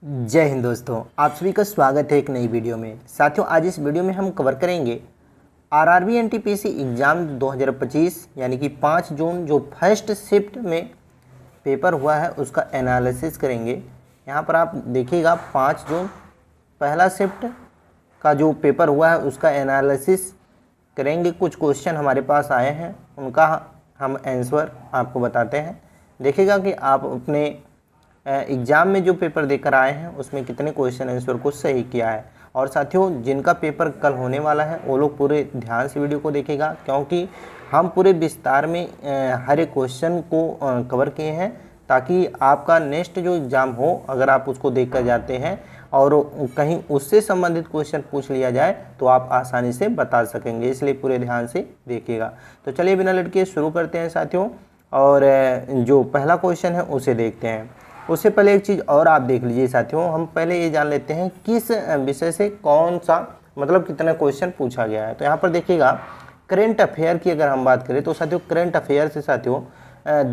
जय हिंद दोस्तों, आप सभी का स्वागत है एक नई वीडियो में। साथियों, आज इस वीडियो में हम कवर करेंगे आरआरबी एनटीपीसी एग्ज़ाम 2025 यानी कि 5 जून जो फर्स्ट शिफ्ट में पेपर हुआ है उसका एनालिसिस करेंगे। यहाँ पर आप देखिएगा 5 जून पहला शिफ्ट का जो पेपर हुआ है उसका एनालिसिस करेंगे। कुछ क्वेश्चन हमारे पास आए हैं, उनका हम आंसर आपको बताते हैं। देखिएगा कि आप अपने एग्ज़ाम में जो पेपर देकर आए हैं उसमें कितने क्वेश्चन आंसर को सही किया है। और साथियों, जिनका पेपर कल होने वाला है वो लोग पूरे ध्यान से वीडियो को देखेगा, क्योंकि हम पूरे विस्तार में हर एक क्वेश्चन को कवर किए हैं, ताकि आपका नेक्स्ट जो एग्ज़ाम हो अगर आप उसको देख कर जाते हैं और कहीं उससे संबंधित क्वेश्चन पूछ लिया जाए तो आप आसानी से बता सकेंगे। इसलिए पूरे ध्यान से देखिएगा। तो चलिए बिना लेट के शुरू करते हैं साथियों, और जो पहला क्वेश्चन है उसे देखते हैं। उससे पहले एक चीज़ और आप देख लीजिए साथियों, हम पहले ये जान लेते हैं किस विषय से कौन सा मतलब कितना क्वेश्चन पूछा गया है। तो यहाँ पर देखिएगा करेंट अफेयर की अगर हम बात करें तो साथियों करेंट अफेयर से साथियों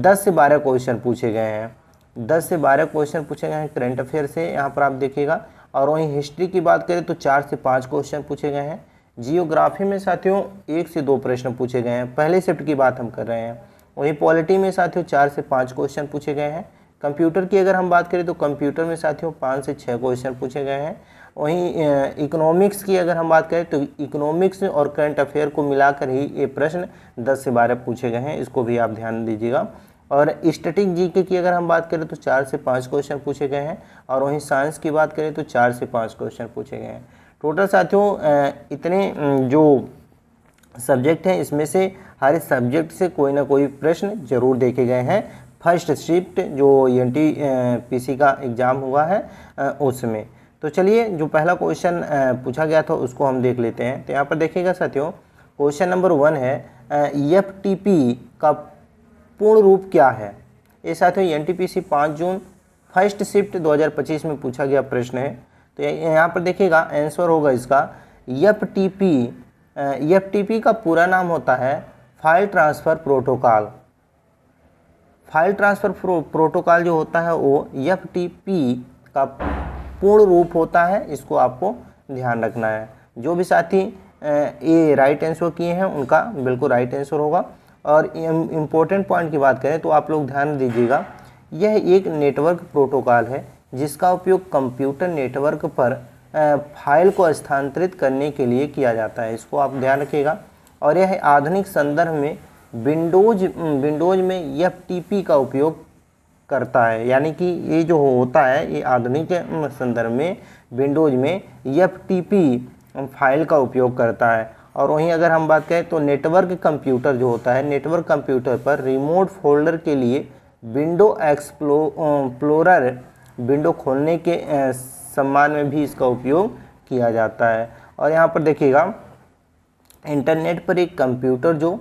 10 से 12 क्वेश्चन पूछे गए हैं। 10 से 12 क्वेश्चन पूछे गए हैं करेंट अफेयर से, यहाँ पर आप देखिएगा। और वहीं हिस्ट्री की बात करें तो 4 से 5 क्वेश्चन पूछे गए हैं। जियोग्राफी में साथियों 1 से 2 प्रश्न पूछे गए हैं, पहले शिफ्ट की बात हम कर रहे हैं। वहीं पॉलिटी में साथियों 4 से 5 क्वेश्चन पूछे गए हैं। कंप्यूटर की अगर हम बात करें तो कंप्यूटर में साथियों 5 से 6 क्वेश्चन पूछे गए हैं। वहीं इकोनॉमिक्स की अगर हम बात करें तो इकोनॉमिक्स और करंट अफेयर को मिलाकर ही ये प्रश्न 10 से 12 पूछे गए हैं, इसको भी आप ध्यान दीजिएगा। और स्टैटिक जीके की अगर हम बात करें तो 4 से 5 क्वेश्चन पूछे गए हैं। और वहीं साइंस की बात करें तो 4 से 5 क्वेश्चन पूछे गए हैं। टोटल साथियों इतने जो सब्जेक्ट हैं इसमें से हर सब्जेक्ट से कोई ना कोई प्रश्न जरूर देखे गए हैं फर्स्ट शिफ्ट जो एनटीपीसी का एग्ज़ाम हुआ है उसमें। तो चलिए जो पहला क्वेश्चन पूछा गया था उसको हम देख लेते हैं। तो यहाँ पर देखिएगा साथियों, क्वेश्चन नंबर 1 है एफटीपी का पूर्ण रूप क्या है। ये साथियों एनटीपीसी 5 जून फर्स्ट शिफ्ट 2025 में पूछा गया प्रश्न है। तो यहाँ पर देखिएगा आंसर होगा इसका एफटीपी का पूरा नाम होता है file transfer protocol. File transfer protocol जो होता है वो एफटीपी का पूर्ण रूप होता है, इसको आपको ध्यान रखना है। जो भी साथी ये राइट आंसर किए हैं उनका बिल्कुल राइट आंसर होगा। और इम्पोर्टेंट पॉइंट की बात करें तो आप लोग ध्यान दीजिएगा, यह एक नेटवर्क प्रोटोकॉल है जिसका उपयोग कंप्यूटर नेटवर्क पर फाइल को स्थानांतरित करने के लिए किया जाता है, इसको आप ध्यान रखिएगा। और यह आधुनिक संदर्भ में विंडोज में एफटीपी का उपयोग करता है, यानी कि ये जो होता है ये आधुनिक संदर्भ में विंडोज में एफटीपी फाइल का उपयोग करता है। और वहीं अगर हम बात करें तो नेटवर्क कंप्यूटर जो होता है, नेटवर्क कंप्यूटर पर रिमोट फोल्डर के लिए विंडो एक्सप्लोरर विंडो खोलने के सम्मान में भी इसका उपयोग किया जाता है। और यहाँ पर देखिएगा इंटरनेट पर एक कंप्यूटर जो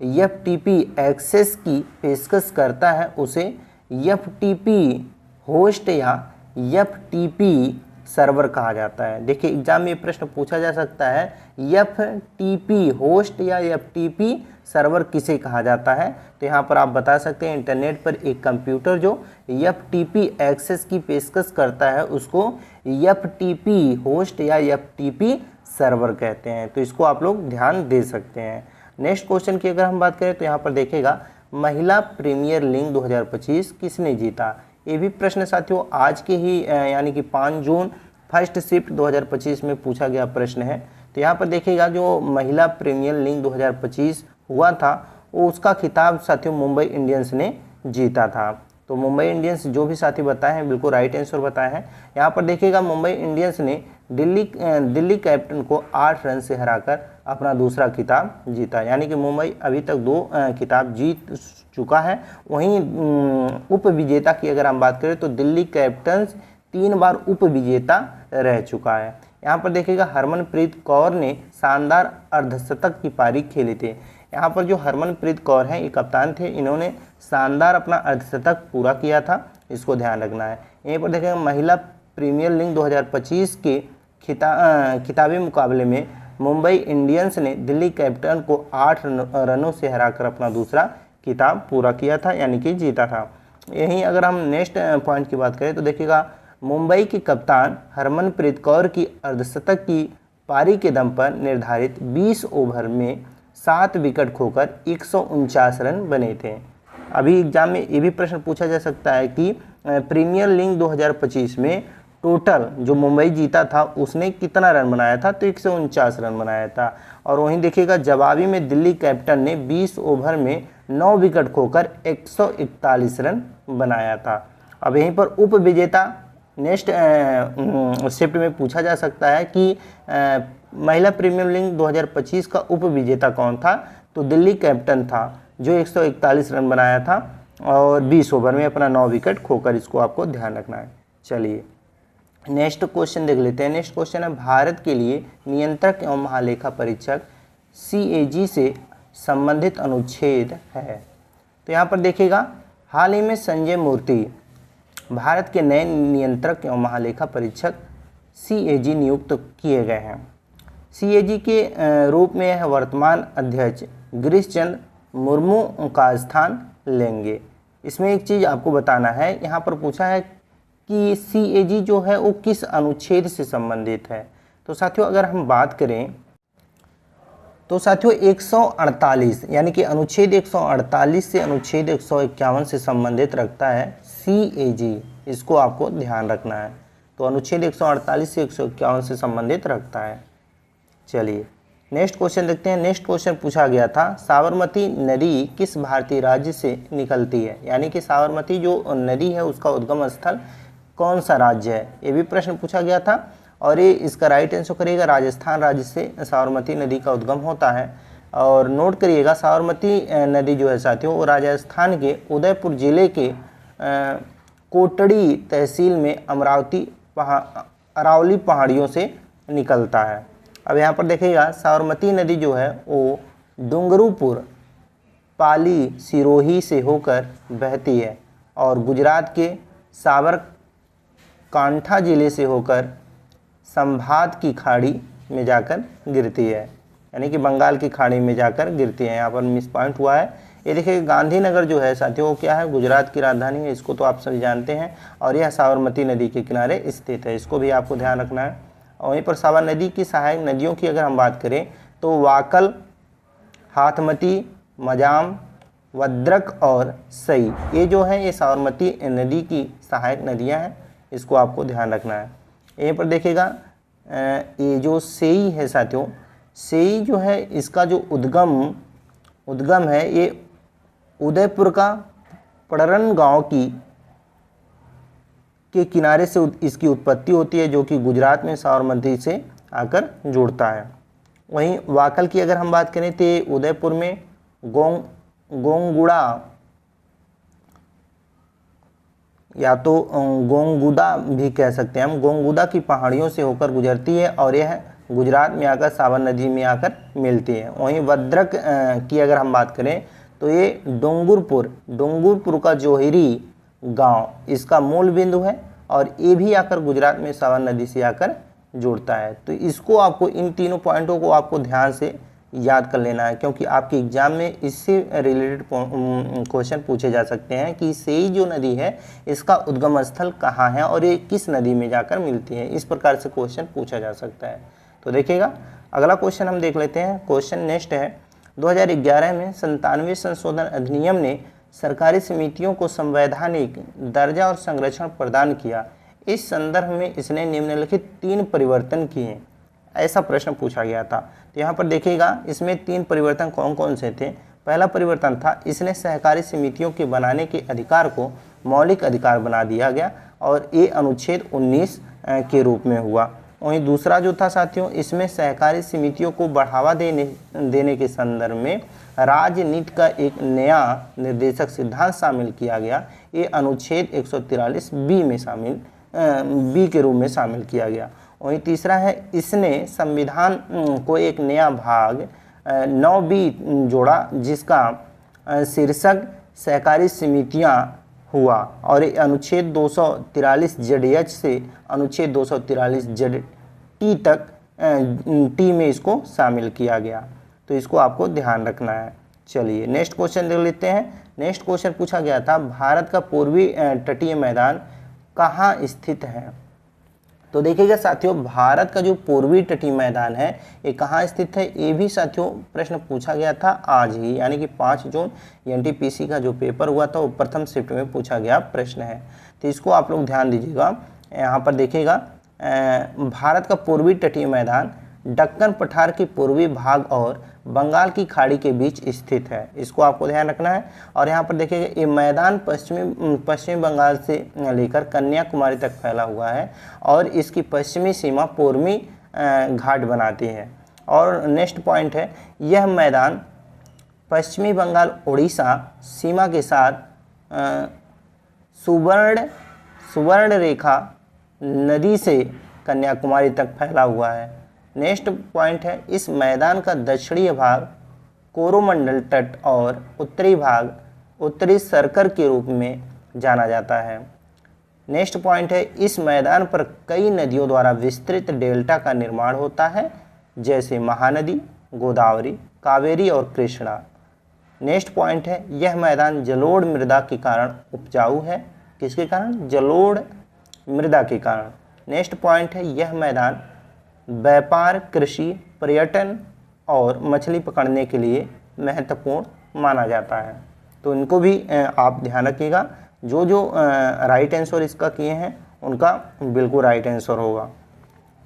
एफटीपी एक्सेस की पेशकश करता है उसे एफटीपी होस्ट या एफटीपी सर्वर कहा जाता है। देखिए एग्जाम में ये प्रश्न पूछा जा सकता है एफटीपी होस्ट या एफटीपी सर्वर किसे कहा जाता है। तो यहाँ पर आप बता सकते हैं इंटरनेट पर एक कंप्यूटर जो एफटीपी एक्सेस की पेशकश करता है उसको एफटीपी होस्ट या एफटीपी सर्वर कहते हैं। तो इसको आप लोग ध्यान दे सकते हैं। नेक्स्ट क्वेश्चन की अगर हम बात करें तो यहाँ पर देखिएगा महिला प्रीमियर लीग 2025 किसने जीता। ये भी प्रश्न साथियों आज के ही यानी कि 5 जून फर्स्ट शिफ्ट 2025 में पूछा गया प्रश्न है। तो यहाँ पर देखिएगा जो महिला प्रीमियर लीग 2025 हुआ था वो उसका खिताब साथियों मुंबई इंडियंस ने जीता था। तो मुंबई इंडियंस जो भी साथी बताए हैं बिल्कुल राइट आंसर बताए हैं। यहाँ पर देखिएगा मुंबई इंडियंस ने दिल्ली कैपिटल को 8 रन से हराकर अपना दूसरा खिताब जीता, यानी कि मुंबई अभी तक 2 खिताब जीत चुका है। वहीं उप विजेता की अगर हम बात करें तो दिल्ली कैपिटल्स 3 बार उप विजेता रह चुका है। यहाँ पर देखिएगा हरमनप्रीत कौर ने शानदार अर्धशतक की पारी खेली थी। यहाँ पर जो हरमनप्रीत कौर हैं ये कप्तान थे, इन्होंने शानदार अपना अर्धशतक पूरा किया था, इसको ध्यान रखना है। यहीं पर देखेंगे महिला प्रीमियर लीग 2025 के खिताबी मुकाबले में मुंबई इंडियंस ने दिल्ली कैपिटल को 8 रनों से हराकर अपना दूसरा खिताब पूरा किया था, यानी कि जीता था। यहीं अगर हम नेक्स्ट पॉइंट की बात करें तो देखिएगा मुंबई के कप्तान हरमनप्रीत कौर की अर्धशतक की पारी के दम पर निर्धारित 20 ओवर में 7 विकेट खोकर 149 रन बने थे। अभी एग्जाम में ये भी प्रश्न पूछा जा सकता है कि प्रीमियर लीग 2025 में टोटल जो मुंबई जीता था उसने कितना रन बनाया था, तो 149 रन बनाया था। और वहीं देखिएगा जवाबी में दिल्ली कैपिटल ने 20 ओवर में 9 विकेट खोकर 141 रन बनाया था। अब यहीं पर उप विजेता नेक्स्ट शिफ्ट में पूछा जा सकता है कि महिला प्रीमियर लीग 2025 का उप विजेता कौन था, तो दिल्ली कैपिटल था जो 141 रन बनाया था और 20 ओवर में अपना 9 विकेट खोकर, इसको आपको ध्यान रखना है। चलिए नेक्स्ट क्वेश्चन देख लेते हैं। नेक्स्ट क्वेश्चन है भारत के लिए नियंत्रक एवं महालेखा परीक्षक CAG से संबंधित अनुच्छेद है। तो यहाँ पर देखिएगा हाल ही में संजय मूर्ति भारत के नए नियंत्रक एवं महालेखा परीक्षक CAG नियुक्त किए गए हैं। CAG के रूप में यह वर्तमान अध्यक्ष गिरीश चंद्र मुर्मू का स्थान लेंगे। इसमें एक चीज़ आपको बताना है, यहाँ पर पूछा है कि CAG जो है वो किस अनुच्छेद से संबंधित है। तो साथियों अगर हम बात करें तो साथियों 148 यानी कि अनुच्छेद 148 से अनुच्छेद 151 से संबंधित रखता है CAG, इसको आपको ध्यान रखना है। तो अनुच्छेद 148 से 151 से संबंधित रखता है। चलिए नेक्स्ट क्वेश्चन देखते हैं। नेक्स्ट क्वेश्चन पूछा गया था साबरमती नदी किस भारतीय राज्य से निकलती है, यानी कि साबरमती जो नदी है उसका उद्गम स्थल कौन सा राज्य है, ये भी प्रश्न पूछा गया था। और ये इसका राइट आंसर करिएगा राजस्थान राज्य से साबरमती नदी का उद्गम होता है। और नोट करिएगा साबरमती नदी जो है साथियों वो राजस्थान के उदयपुर जिले के कोटड़ी तहसील में अरावली पहाड़ियों से निकलता है। अब यहाँ पर देखिएगा साबरमती नदी जो है वो डूंगरपुर पाली सिरोही से होकर बहती है और गुजरात के साबरकांठा जिले से होकर संभात की खाड़ी में जाकर गिरती है, यानी कि बंगाल की खाड़ी में जाकर गिरती है। यहाँ पर मिस पॉइंट हुआ है। ये देखिए गांधीनगर जो है साथियों वो क्या है, गुजरात की राजधानी है, इसको तो आप सभी जानते हैं। और यह साबरमती नदी के किनारे स्थित है, इसको भी आपको ध्यान रखना है। और वहीं पर साबरमती नदी की सहायक नदियों की अगर हम बात करें तो वाकल, हाथमती, मजाम, वद्रक और सई, ये जो है ये साबरमती नदी की सहायक नदियाँ हैं, इसको आपको ध्यान रखना है। यहीं पर देखिएगा ये जो सेई है साथियों, सेई जो है इसका जो उद्गम है ये उदयपुर का पड़रन गांव के किनारे से इसकी उत्पत्ति होती है, जो कि गुजरात में साबरमती से आकर जुड़ता है। वहीं वाकल की अगर हम बात करें तो उदयपुर में गोंगुड़ा या तो गोंगुदा भी कह सकते हैं हम, गोंगुदा की पहाड़ियों से होकर गुजरती है और यह गुजरात में आकर साबर नदी में आकर मिलती है। वहीं वद्रक की अगर हम बात करें तो ये डोंगरपुर का जोहिरी गांव इसका मूल बिंदु है और ये भी आकर गुजरात में साबर नदी से आकर जुड़ता है। तो इसको आपको, इन तीनों पॉइंटों को आपको ध्यान से याद कर लेना है, क्योंकि आपके एग्जाम में इससे रिलेटेड क्वेश्चन पूछे जा सकते हैं कि सेई जो नदी है इसका उद्गम स्थल कहाँ है और ये किस नदी में जाकर मिलती है। इस प्रकार से क्वेश्चन पूछा जा सकता है। तो देखिएगा अगला क्वेश्चन हम देख लेते हैं। क्वेश्चन नेक्स्ट है 2011 में 97वें संशोधन अधिनियम ने सरकारी समितियों को संवैधानिक दर्जा और संरक्षण प्रदान किया। इस संदर्भ में इसने निम्नलिखित 3 परिवर्तन किए, ऐसा प्रश्न पूछा गया था। तो यहाँ पर देखिएगा इसमें 3 परिवर्तन कौन कौन से थे। पहला परिवर्तन था इसने सहकारी समितियों के बनाने के अधिकार को मौलिक अधिकार बना दिया गया और ये अनुच्छेद 19 के रूप में हुआ। वहीं दूसरा जो था साथियों, इसमें सहकारी समितियों को बढ़ावा देने के संदर्भ में राजनीति का एक नया निर्देशक सिद्धांत शामिल किया गया। ये अनुच्छेद 143 बी में शामिल बी के रूप में शामिल किया गया। वहीं तीसरा है इसने संविधान को एक नया भाग 9B जोड़ा जिसका शीर्षक सहकारी समितियां हुआ और अनुच्छेद 243 ZH से अनुच्छेद 243 ZT तक टी में इसको शामिल किया गया। तो इसको आपको ध्यान रखना है। चलिए नेक्स्ट क्वेश्चन देख लेते हैं। नेक्स्ट क्वेश्चन पूछा गया था भारत का पूर्वी तटीय मैदान कहाँ स्थित है? तो देखिएगा साथियों, भारत का जो पूर्वी तटीय मैदान है ये कहाँ स्थित है, ये भी साथियों प्रश्न पूछा गया था आज ही, यानी कि 5 जून एनटीपीसी का जो पेपर हुआ था वो प्रथम शिफ्ट में पूछा गया प्रश्न है। तो इसको आप लोग ध्यान दीजिएगा। यहाँ पर देखिएगा भारत का पूर्वी तटीय मैदान दक्कन पठार के पूर्वी भाग और बंगाल की खाड़ी के बीच स्थित है, इसको आपको ध्यान रखना है। और यहाँ पर देखिएगा ये मैदान पश्चिमी बंगाल से लेकर कन्याकुमारी तक फैला हुआ है और इसकी पश्चिमी सीमा पूर्वी घाट बनाती है। और नेक्स्ट पॉइंट है, यह मैदान पश्चिमी बंगाल उड़ीसा सीमा के साथ सुवर्ण रेखा नदी से कन्याकुमारी तक फैला हुआ है। नेक्स्ट पॉइंट है, इस मैदान का दक्षिणी भाग कोरोमंडल तट और उत्तरी भाग उत्तरी सर्कल के रूप में जाना जाता है। नेक्स्ट पॉइंट है, इस मैदान पर कई नदियों द्वारा विस्तृत डेल्टा का निर्माण होता है, जैसे महानदी, गोदावरी, कावेरी और कृष्णा। नेक्स्ट पॉइंट है, यह मैदान जलोढ़ मृदा के कारण उपजाऊ है। किसके कारण? जलोढ़ मृदा के कारण। नेक्स्ट पॉइंट है, यह मैदान व्यापार, कृषि, पर्यटन और मछली पकड़ने के लिए महत्वपूर्ण माना जाता है। तो इनको भी आप ध्यान रखिएगा, जो जो राइट आंसर इसका किए हैं उनका बिल्कुल राइट आंसर होगा।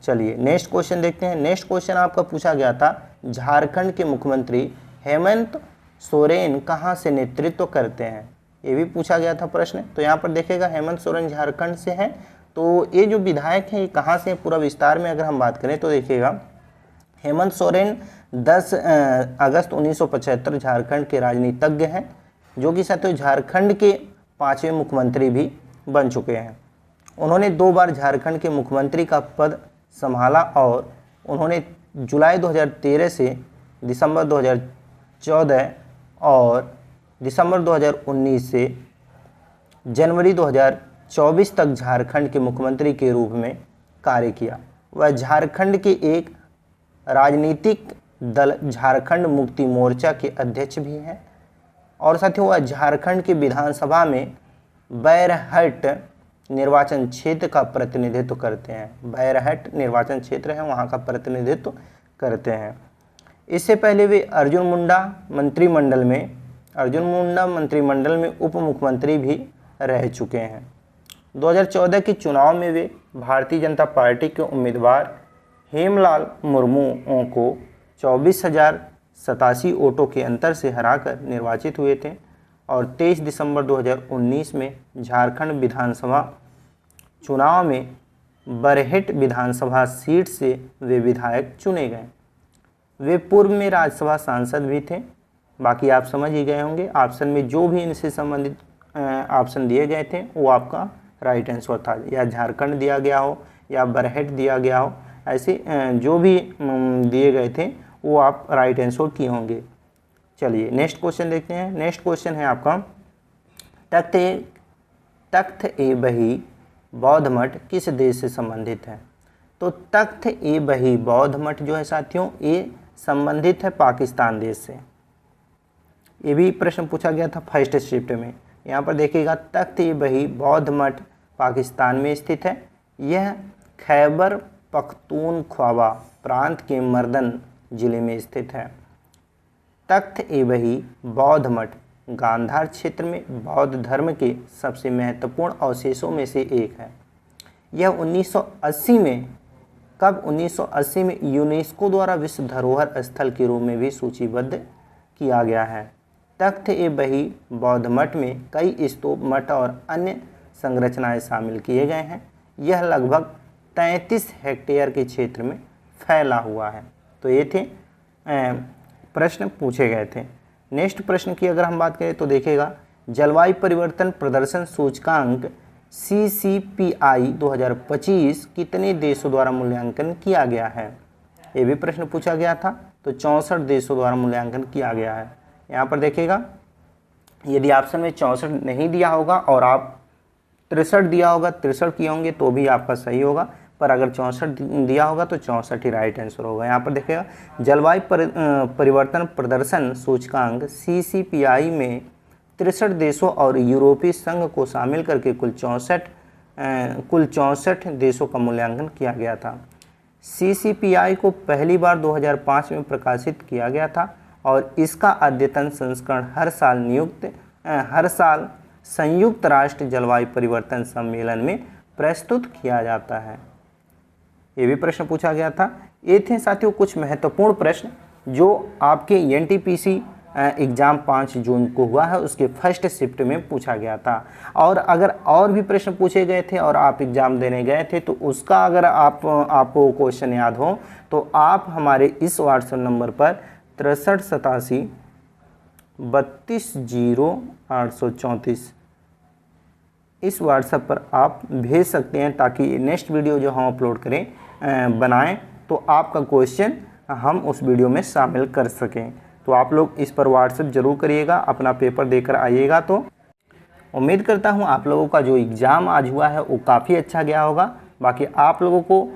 चलिए नेक्स्ट क्वेश्चन देखते हैं। नेक्स्ट क्वेश्चन आपका पूछा गया था, झारखंड के मुख्यमंत्री हेमंत सोरेन कहाँ से नेतृत्व करते हैं, ये भी पूछा गया था प्रश्न। तो यहाँ पर देखिएगा हेमंत सोरेन झारखंड से हैं। तो ये जो विधायक हैं ये कहाँ से, पूरा विस्तार में अगर हम बात करें तो देखिएगा हेमंत सोरेन 10 अगस्त 1975 झारखंड के राजनीतिज्ञ हैं, जो कि साथियों झारखंड के 5वें मुख्यमंत्री भी बन चुके हैं। उन्होंने 2 बार झारखंड के मुख्यमंत्री का पद संभाला और उन्होंने जुलाई 2013 से दिसंबर 2014 और दिसंबर 2019 से जनवरी 2024 तक झारखंड के मुख्यमंत्री के रूप में कार्य किया। वह झारखंड के एक राजनीतिक दल झारखंड मुक्ति मोर्चा के अध्यक्ष भी हैं और साथियों वह झारखंड के विधानसभा में बैरहट निर्वाचन क्षेत्र का प्रतिनिधित्व करते हैं। बैरहट निर्वाचन क्षेत्र है, वहाँ का प्रतिनिधित्व करते हैं। इससे पहले वे अर्जुन मुंडा मंत्रिमंडल में उप मुख्यमंत्री भी रह चुके हैं। 2014 के चुनाव में वे भारतीय जनता पार्टी के उम्मीदवार हेमलाल मुर्मू को 24,087 वोटों के अंतर से हराकर निर्वाचित हुए थे और 23 दिसंबर 2019 में झारखंड विधानसभा चुनाव में बरहेट विधानसभा सीट से वे विधायक चुने गए। वे पूर्व में राज्यसभा सांसद भी थे। बाकी आप समझ ही गए होंगे, ऑप्शन में जो भी इनसे संबंधित ऑप्शन दिए गए थे वो आपका राइट आंसर था, या झारखंड दिया गया हो या बरहेट दिया गया हो, ऐसे जो भी दिए गए थे वो आप राइट आंसर किए होंगे। चलिए नेक्स्ट क्वेश्चन देखते हैं। नेक्स्ट क्वेश्चन है आपका, तख्त ए बही बौद्ध मठ किस देश से संबंधित है? तो तख्त ए बही बौद्ध मठ जो है साथियों ये संबंधित है पाकिस्तान देश से। ये भी प्रश्न पूछा गया था फर्स्ट शिफ्ट में। यहाँ पर देखिएगा तख्त ए बही बौद्ध मठ पाकिस्तान में स्थित है। यह खैबर पख्तूनख्वा प्रांत के मर्दन जिले में स्थित है। तख्त ए बही बौद्ध मठ गांधार क्षेत्र में बौद्ध धर्म के सबसे महत्वपूर्ण अवशेषों में से एक है। यह 1980 में यूनेस्को द्वारा विश्व धरोहर स्थल के रूप में भी सूचीबद्ध किया गया है। तख्त ए बही बौद्ध मठ में कई स्तूप, मठ और अन्य संरचनाएं शामिल किए गए हैं। यह लगभग 33 हेक्टेयर के क्षेत्र में फैला हुआ है। तो ये थे प्रश्न पूछे गए थे। नेक्स्ट प्रश्न की अगर हम बात करें तो देखिएगा, जलवायु परिवर्तन प्रदर्शन सूचकांक CCPI 2025 कितने देशों द्वारा मूल्यांकन किया गया है? ये भी प्रश्न पूछा गया था। तो 64 देशों द्वारा मूल्यांकन किया गया है। यहाँ पर देखिएगा, यदि ऑप्शन में 64 नहीं दिया होगा और आप 63 दिया होगा, 63 किए होंगे तो भी आपका सही होगा, पर अगर 64 दिया होगा तो 64 ही राइट आंसर होगा। यहाँ पर देखिएगा, जलवायु परिवर्तन प्रदर्शन सूचकांक CCPI में 63 देशों और यूरोपीय संघ को शामिल करके कुल 64 कुल 64 देशों का मूल्यांकन किया गया था। CCPI को पहली बार 2005 में प्रकाशित किया गया था और इसका अद्यतन संस्करण हर साल संयुक्त राष्ट्र जलवायु परिवर्तन सम्मेलन में प्रस्तुत किया जाता है। ये भी प्रश्न पूछा गया था। ये थे साथियों कुछ महत्वपूर्ण प्रश्न जो आपके NTPC एग्ज़ाम 5 जून को हुआ है उसके फर्स्ट शिफ्ट में पूछा गया था। और अगर और भी प्रश्न पूछे गए थे और आप एग्ज़ाम देने गए थे तो उसका अगर आपको क्वेश्चन याद हो तो आप हमारे इस व्हाट्सएप नंबर पर 6387 320834 इस व्हाट्सएप पर आप भेज सकते हैं ताकि नेक्स्ट वीडियो जो हम अपलोड करें बनाएं तो आपका क्वेश्चन हम उस वीडियो में शामिल कर सकें। तो आप लोग इस पर व्हाट्सएप ज़रूर करिएगा, अपना पेपर देकर आइएगा। तो उम्मीद करता हूं आप लोगों का जो एग्ज़ाम आज हुआ है वो काफ़ी अच्छा गया होगा। बाकी आप लोगों को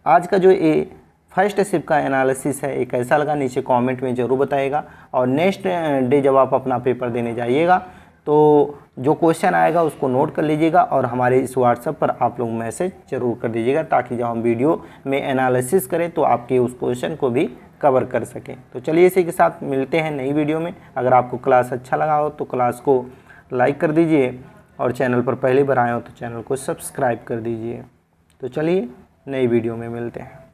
आज का जो ये फर्स्ट शिफ्ट का एनालिसिस है ये कैसा लगा नीचे कमेंट में ज़रूर बताइएगा। और नेक्स्ट डे जब आप अपना पेपर देने जाइएगा तो जो क्वेश्चन आएगा उसको नोट कर लीजिएगा और हमारे इस व्हाट्सएप पर आप लोग मैसेज ज़रूर कर दीजिएगा ताकि जब हम वीडियो में एनालिसिस करें तो आपके उस क्वेश्चन को भी कवर कर सकें। तो चलिए इसी के साथ मिलते हैं नई वीडियो में। अगर आपको क्लास अच्छा लगा हो तो क्लास को लाइक कर दीजिए और चैनल पर पहली बार आए हो तो चैनल को सब्सक्राइब कर दीजिए। तो चलिए नई वीडियो में मिलते हैं।